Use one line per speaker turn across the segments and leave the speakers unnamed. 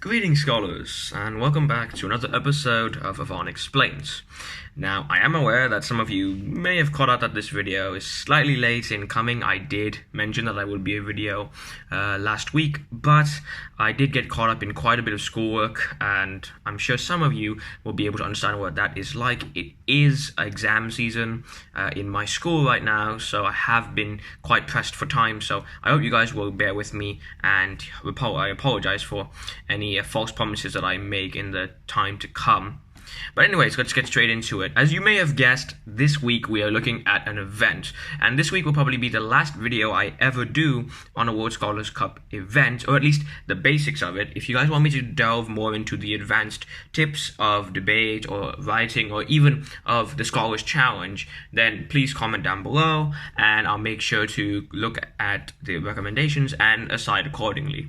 Greetings, scholars, and welcome back to another episode of Avanexplains. Now, I am aware that some of you may have caught out that this video is slightly late in coming. I did mention that there would be a video last week, but I did get caught up in quite a bit of schoolwork, and I'm sure some of you will be able to understand what that is like. It is exam season in my school right now, so I have been quite pressed for time, so I hope you guys will bear with me, and I apologize for any false promises that I make in the time to come. But anyways, let's get straight into it. As you may have guessed, this week we are looking at an event, and this week will probably be the last video I ever do on a World Scholars Cup event, or at least the basics of it. If you guys want me to delve more into the advanced tips of debate or writing or even of the Scholars Challenge, then please comment down below and I'll make sure to look at the recommendations and assign accordingly.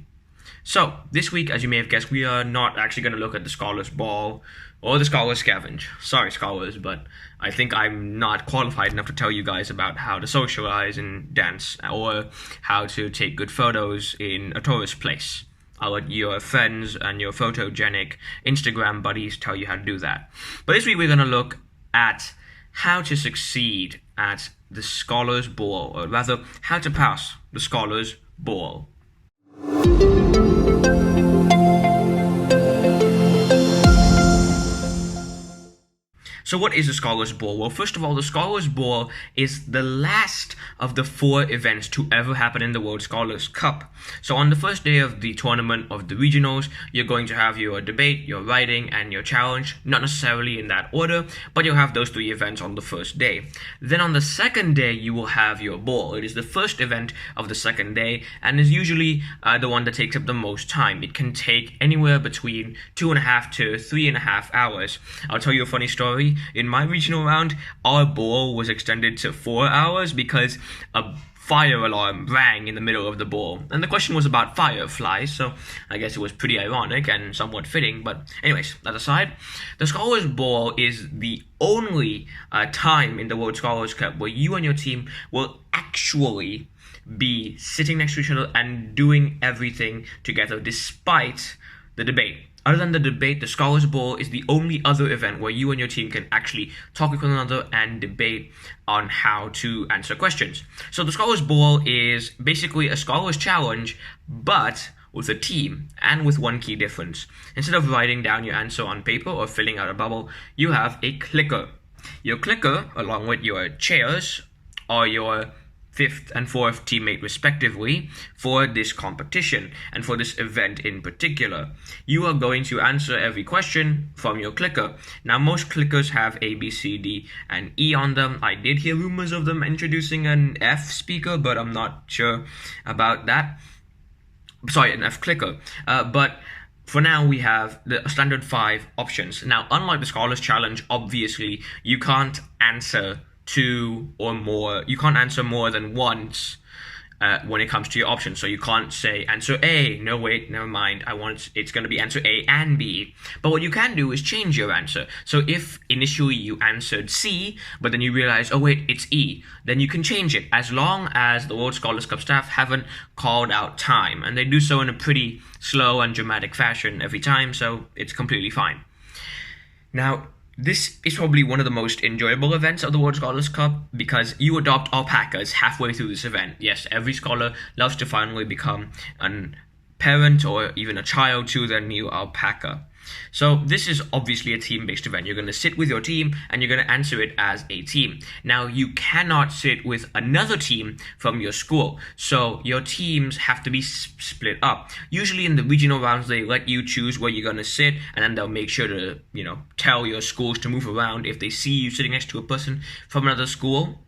So, this week, as you may have guessed, we are not actually going to look at the Scholars Ball or the Scholars Scavenge. Sorry, scholars, but I think I'm not qualified enough to tell you guys about how to socialize and dance or how to take good photos in a tourist place. I'll let your friends and your photogenic Instagram buddies tell you how to do that. But this week, we're going to look at how to succeed at the Scholars Ball, or rather, how to pass the Scholars Ball. So what is the Scholars Ball? Well, first of all, the Scholars Ball is the last of the 4 events to ever happen in the World Scholars Cup. So on the first day of the tournament of the regionals, you're going to have your debate, your writing, and your challenge, not necessarily in that order, but you'll have those 3 events on the first day. Then on the second day, you will have your ball. It is the first event of the second day, and is usually the one that takes up the most time. It can take anywhere between 2.5 to 3.5 hours. I'll tell you a funny story. In my regional round, our ball was extended to 4 hours because a fire alarm rang in the middle of the ball. And the question was about fireflies, so I guess it was pretty ironic and somewhat fitting. But anyways, that aside, the Scholars Ball is the only time in the World Scholars Cup where you and your team will actually be sitting next to each other and doing everything together despite the debate. Other than the debate, the Scholars Ball is the only other event where you and your team can actually talk with one another and debate on how to answer questions. So the Scholars Ball is basically a Scholars Challenge, but with a team, and with one key difference. Instead of writing down your answer on paper or filling out a bubble, you have a clicker. Your clicker, along with your chairs, are your 5th and 4th teammate respectively for this competition and for this event in particular. You are going to answer every question from your clicker. Now, most clickers have A, B, C, D, and E on them. I did hear rumors of them introducing an F speaker, but I'm not sure about that. Sorry, an F clicker. But for now, we have the standard 5 options. Now, unlike the Scholars Challenge, obviously, you can't answer 2 or more. You can't answer more than once when it comes to your options. So you can't say answer A. No, wait, never mind. It's going to be answer A and B. But what you can do is change your answer. So if initially you answered C, but then you realize, oh wait, it's E, then you can change it as long as the World Scholars Cup staff haven't called out time. And they do so in a pretty slow and dramatic fashion every time, so it's completely fine. Now, this is probably one of the most enjoyable events of the World Scholars Cup because you adopt alpacas halfway through this event. Yes, every scholar loves to finally become a parent or even a child to their new alpaca. So this is obviously a team-based event. You're going to sit with your team and you're going to answer it as a team. Now, you cannot sit with another team from your school, so your teams have to be split up. Usually in the regional rounds, they let you choose where you're going to sit, and then they'll make sure to, tell your schools to move around if they see you sitting next to a person from another school.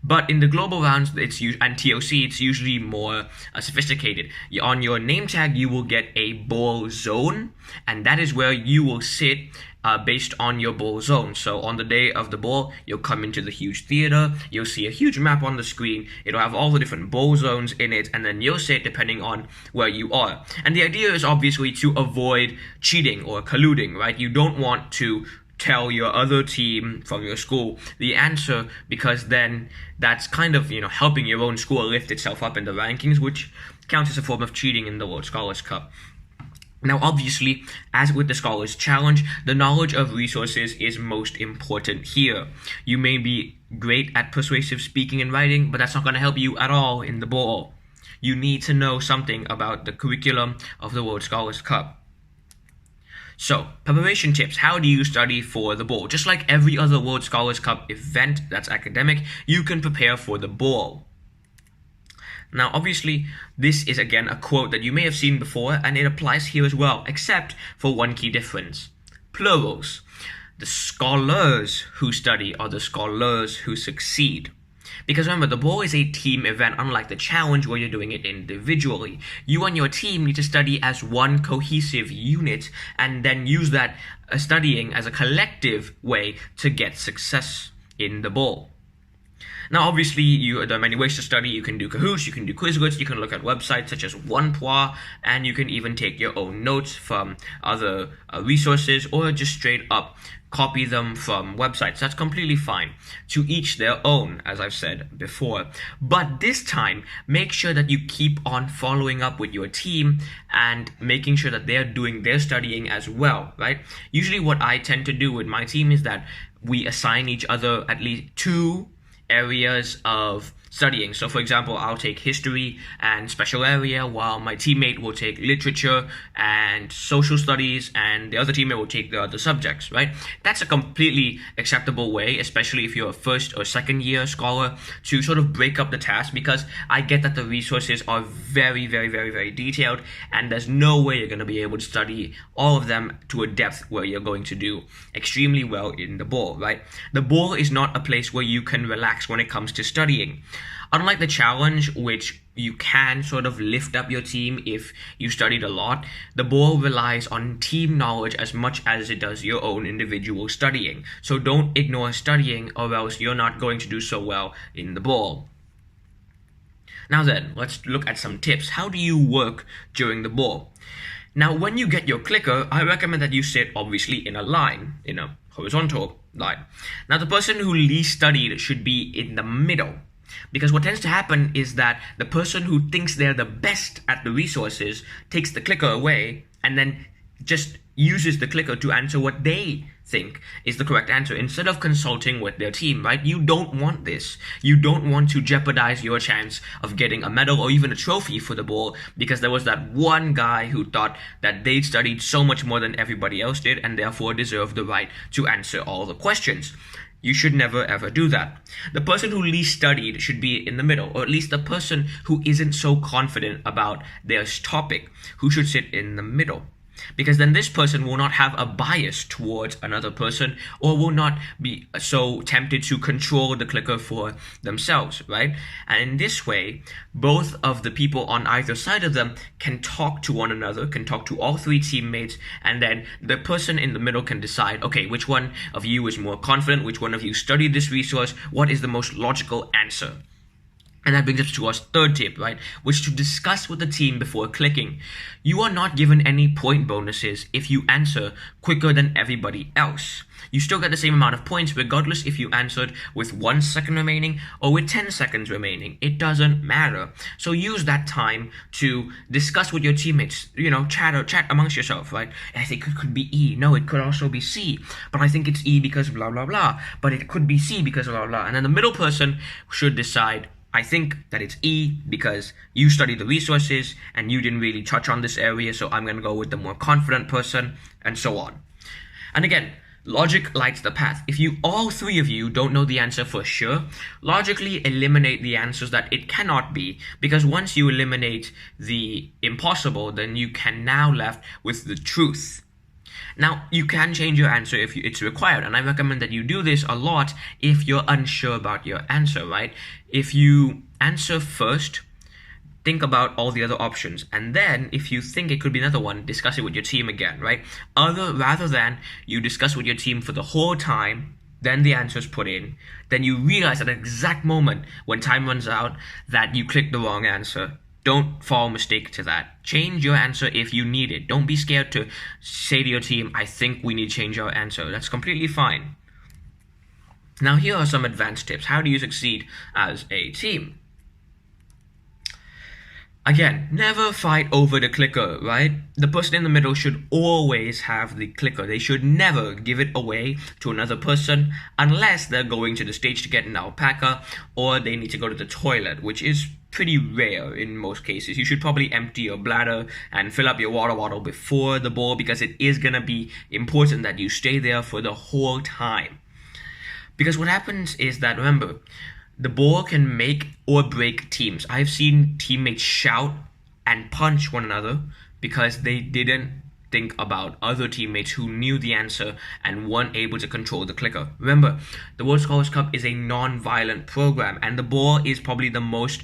But in the global rounds and TOC, it's usually more sophisticated. On your name tag, you will get a ball zone, and that is where you will sit based on your ball zone. So on the day of the ball, you'll come into the huge theater, you'll see a huge map on the screen, it'll have all the different ball zones in it, and then you'll sit depending on where you are. And the idea is obviously to avoid cheating or colluding, right? You don't want to tell your other team from your school the answer, because then that's kind of, helping your own school lift itself up in the rankings, which counts as a form of cheating in the World Scholars Cup. Now, obviously, as with the Scholars Challenge, the knowledge of resources is most important here. You may be great at persuasive speaking and writing, but that's not going to help you at all in the ball. You need to know something about the curriculum of the World Scholars Cup. So, preparation tips. How do you study for the ball? Just like every other World Scholars Cup event that's academic, you can prepare for the ball. Now, obviously, this is again a quote that you may have seen before, and it applies here as well, except for one key difference. Plurals. The scholars who study are the scholars who succeed. Because remember, the ball is a team event, unlike the challenge where you're doing it individually. You and your team need to study as one cohesive unit and then use that studying as a collective way to get success in the ball. Now, obviously, there are many ways to study. You can do Kahoots, you can do Quizlets, you can look at websites such as OnePois, and you can even take your own notes from other resources, or just straight up copy them from websites. That's completely fine. To each their own, as I've said before. But this time, make sure that you keep on following up with your team and making sure that they're doing their studying as well, right? Usually what I tend to do with my team is that we assign each other at least 2 areas of studying. So for example, I'll take history and special area, while my teammate will take literature and social studies, and the other teammate will take the other subjects, right? That's a completely acceptable way, especially if you're a first or second year scholar, to sort of break up the task, because I get that the resources are very, very, very, very detailed, and there's no way you're going to be able to study all of them to a depth where you're going to do extremely well in the ball, right? The ball is not a place where you can relax when it comes to studying. Unlike the challenge, which you can sort of lift up your team if you studied a lot, the ball relies on team knowledge as much as it does your own individual studying. So don't ignore studying, or else you're not going to do so well in the ball. Now then, let's look at some tips. How do you work during the ball? Now, when you get your clicker, I recommend that you sit obviously in a line, in a horizontal line. Now, the person who least studied should be in the middle. Because what tends to happen is that the person who thinks they're the best at the resources takes the clicker away and then just uses the clicker to answer what they think is the correct answer instead of consulting with their team, right? You don't want this. You don't want to jeopardize your chance of getting a medal or even a trophy for the ball because there was that one guy who thought that they'd studied so much more than everybody else did and therefore deserved the right to answer all the questions. You should never ever do that. The person who least studied should be in the middle, or at least the person who isn't so confident about their topic, who should sit in the middle. Because then this person will not have a bias towards another person, or will not be so tempted to control the clicker for themselves, right? And in this way, both of the people on either side of them can talk to one another, can talk to all 3 teammates, and then the person in the middle can decide, okay, which one of you is more confident, which one of you studied this resource, what is the most logical answer? And that brings us to our third tip, right? Which is to discuss with the team before clicking. You are not given any point bonuses if you answer quicker than everybody else. You still get the same amount of points regardless if you answered with 1 second remaining or with 10 seconds remaining. It doesn't matter. So use that time to discuss with your teammates, chat amongst yourself, right? I think it could be E. No, it could also be C. But I think it's E because blah, blah, blah. But it could be C because blah, blah. And then the middle person should decide, I think that it's E because you studied the resources and you didn't really touch on this area, so I'm going to go with the more confident person, and so on. And again, logic lights the path. If all 3 of you don't know the answer for sure, logically eliminate the answers that it cannot be, because once you eliminate the impossible, then you can now left with the truth. Now, you can change your answer if it's required, and I recommend that you do this a lot if you're unsure about your answer, right? If you answer first, think about all the other options, and then if you think it could be another one, discuss it with your team again, right? Rather than you discuss with your team for the whole time, then the answer is put in, then you realize at the exact moment when time runs out that you clicked the wrong answer. Don't fall mistake to that. Change your answer if you need it. Don't be scared to say to your team, I think we need to change our answer. That's completely fine. Now, here are some advanced tips. How do you succeed as a team? Again, never fight over the clicker, right? The person in the middle should always have the clicker. They should never give it away to another person unless they're going to the stage to get an alpaca or they need to go to the toilet, which is pretty rare in most cases. You should probably empty your bladder and fill up your water bottle before the ball because it is going to be important that you stay there for the whole time. Because what happens is that, remember, the ball can make or break teams. I've seen teammates shout and punch one another because they didn't think about other teammates who knew the answer and weren't able to control the clicker. Remember, the World Scholars Cup is a non-violent program, and the ball is probably the most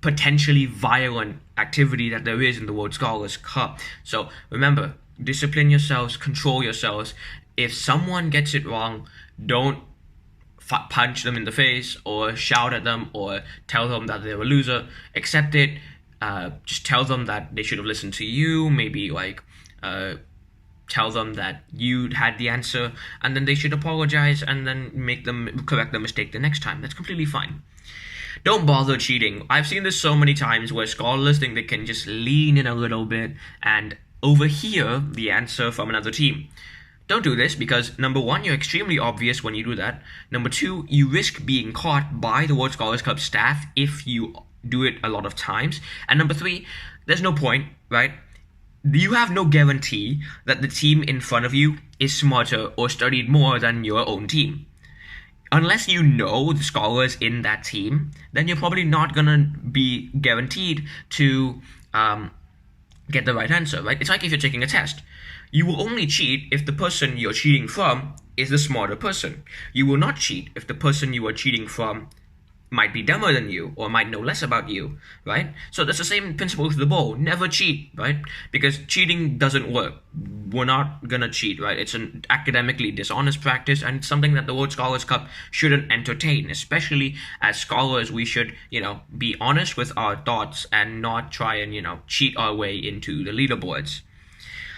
potentially violent activity that there is in the World Scholars Cup. So remember, discipline yourselves, control yourselves. If someone gets it wrong, don't punch them in the face or shout at them or tell them that they're a loser. Accept it. Just tell them that they should have listened to you. Maybe tell them that you had the answer, and then they should apologize and then make them correct the mistake the next time. That's completely fine. Don't bother cheating. I've seen this so many times where scholars think they can just lean in a little bit and overhear the answer from another team. Don't do this because, number one, you're extremely obvious when you do that. Number two, you risk being caught by the World Scholars Cup staff if you do it a lot of times. And number three, there's no point, right? You have no guarantee that the team in front of you is smarter or studied more than your own team. Unless you know the scholars in that team, then you're probably not going to be guaranteed to get the right answer, right? It's like if you're taking a test. You will only cheat if the person you're cheating from is the smarter person. You will not cheat if the person you are cheating from might be dumber than you or might know less about you, right? So that's the same principle with the ball. Never cheat, right? Because cheating doesn't work. We're not gonna cheat, right? It's an academically dishonest practice and it's something that the World Scholars Cup shouldn't entertain. Especially as scholars, we should, be honest with our thoughts and not try and, cheat our way into the leaderboards.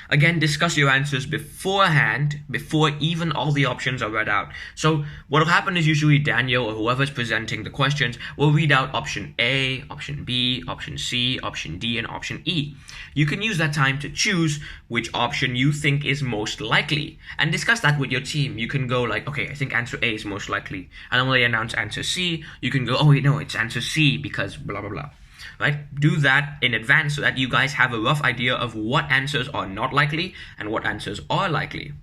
Again, discuss your answers beforehand, before even all the options are read out. So what will happen is usually Daniel or whoever's presenting the questions will read out option A, option B, option C, option D, and option E. You can use that time to choose which option you think is most likely and discuss that with your team. You can go like, okay, I think answer A is most likely. And then when they announce answer C, you can go, oh wait, no, it's answer C because blah, blah, blah. Right? Do that in advance so that you guys have a rough idea of what answers are not likely and what answers are likely.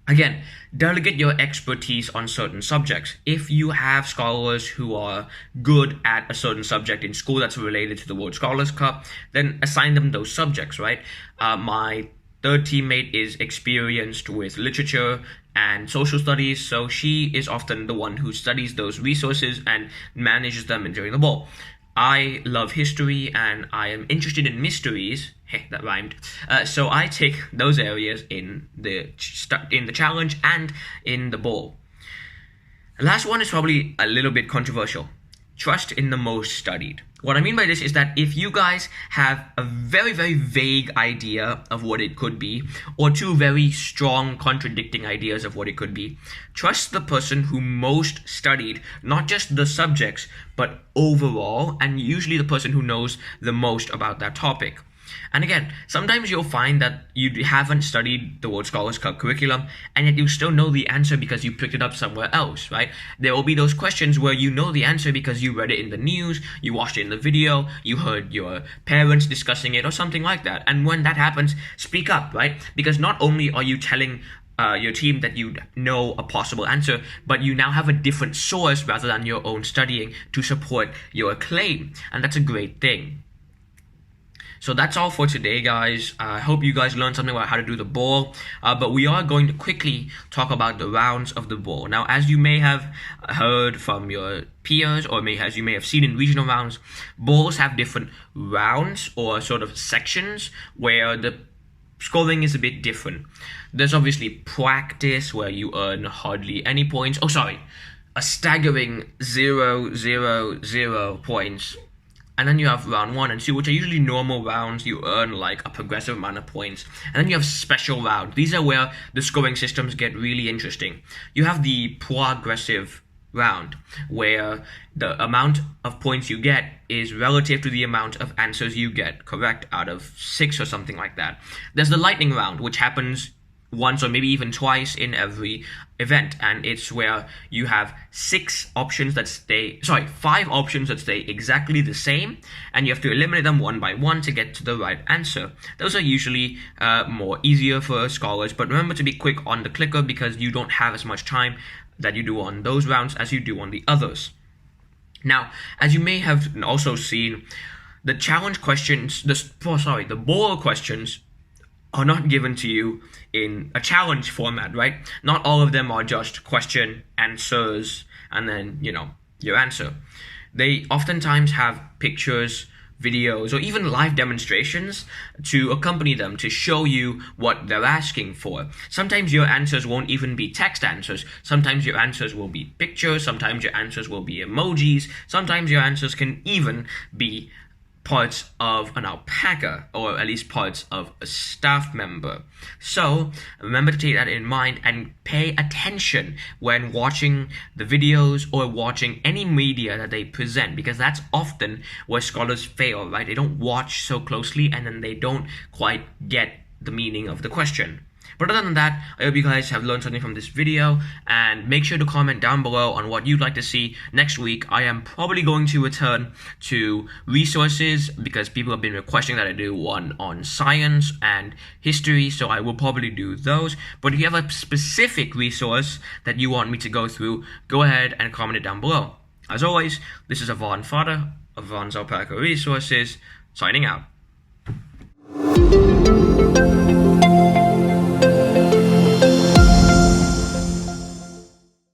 Again, delegate your expertise on certain subjects. If you have scholars who are good at a certain subject in school that's related to the World Scholars Cup, then assign them those subjects, right? My third teammate is experienced with literature and social studies, so she is often the one who studies those resources and manages them during the ball. I love history and I am interested in mysteries. Hey, that rhymed. So I take those areas in the challenge and in the ball. The last one is probably a little bit controversial. Trust in the most studied. What I mean by this is that if you guys have a very, very vague idea of what it could be, or two very strong contradicting ideas of what it could be, trust the person who most studied, not just the subjects, but overall, and usually the person who knows the most about that topic. And again, sometimes you'll find that you haven't studied the World Scholars Cup curriculum, and yet you still know the answer because you picked it up somewhere else, right? There will be those questions where you know the answer because you read it in the news, you watched it in the video, you heard your parents discussing it, or something like that. And when that happens, speak up, right? Because not only are you telling your team that you know a possible answer, but you now have a different source rather than your own studying to support your claim. And that's a great thing. So that's all for today, guys. I hope you guys learned something about how to do the ball. But we are going to quickly talk about the rounds of the ball. Now, as you may have heard from your peers, or as you may have seen in regional rounds, balls have different rounds or sort of sections where the scoring is a bit different. There's obviously practice where you earn hardly any points. A staggering 0 points. And then you have round 1 and 2, which are usually normal rounds. You earn like a progressive amount of points. And then you have special rounds. These are where the scoring systems get really interesting. You have the progressive round, where the amount of points you get is relative to the amount of answers you get correct out of 6 or something like that. There's the lightning round, which happens once or maybe even twice in every event, and it's where you have 5 options that stay exactly the same, and you have to eliminate them one by one to get to the right answer. Those are usually more easier for scholars, but remember to be quick on the clicker because you don't have as much time that you do on those rounds as you do on the others. Now, as you may have also seen, the challenge questions, the bowl questions are not given to you in a challenge format, right? Not all of them are just question, answers, and then, your answer. They oftentimes have pictures, videos, or even live demonstrations to accompany them to show you what they're asking for. Sometimes your answers won't even be text answers. Sometimes your answers will be pictures. Sometimes your answers will be emojis. Sometimes your answers can even be parts of an alpaca, or at least parts of a staff member. So remember to take that in mind and pay attention when watching the videos or watching any media that they present, because that's often where scholars fail, right? They don't watch so closely and then they don't quite get the meaning of the question. But other than that, I hope you guys have learned something from this video, and make sure to comment down below on what you'd like to see next week. I am probably going to return to resources because people have been requesting that I do one on science and history, so I will probably do those. But if you have a specific resource that you want me to go through, go ahead and comment it down below. As always, this is Avan Fada of Avan's Alpaca Resources, signing out.